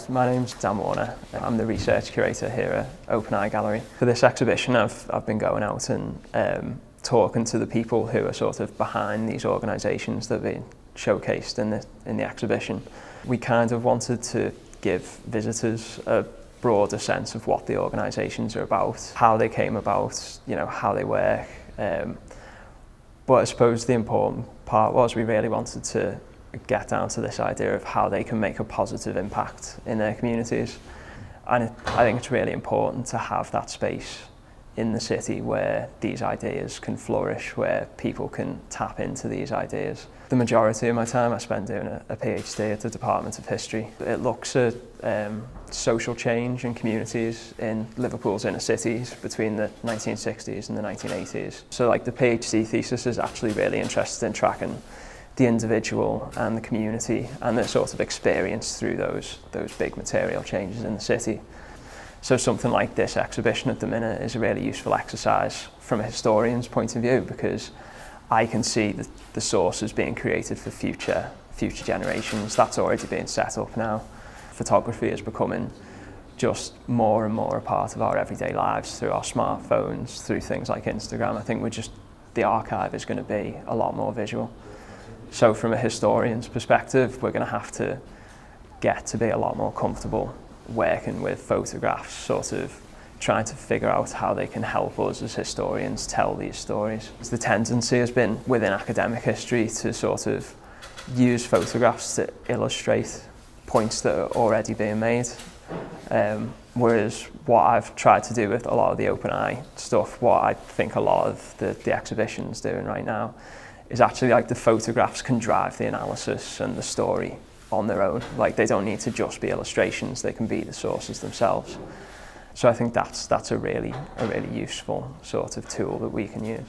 My name's Dan Warner. I'm the research curator here at Open Eye Gallery. For this exhibition, I've been going out and talking to the people who are sort of behind these organisations that have been showcased in the exhibition. We kind of wanted to give visitors a broader sense of what the organisations are about, how they came about, how they work. But I suppose the important part was we really wanted to get down to this idea of how they can make a positive impact in their communities. And I think it's really important to have that space in the city where these ideas can flourish, where people can tap into these ideas. The majority of my time I spend doing a PhD at the Department of History. It looks at social change in communities in Liverpool's inner cities between the 1960s and the 1980s. So the PhD thesis is actually really interested in tracking the individual and the community and their sort of experience through those big material changes in the city. So something like this exhibition at the minute is a really useful exercise from a historian's point of view, because I can see the sources being created for future generations. That's already being set up now. Photography is becoming just more and more a part of our everyday lives through our smartphones, through things like Instagram. I think the archive is going to be a lot more visual. So from a historian's perspective, we're going to have to get to be a lot more comfortable working with photographs, sort of trying to figure out how they can help us as historians tell these stories. The tendency has been within academic history to sort of use photographs to illustrate points that are already being made. Whereas what I've tried to do with a lot of the open eye stuff, what I think a lot of the exhibition's doing right now, is actually the photographs can drive the analysis and the story on their own. They don't need to just be illustrations, they can be the sources themselves. So I think that's a really useful sort of tool that we can use.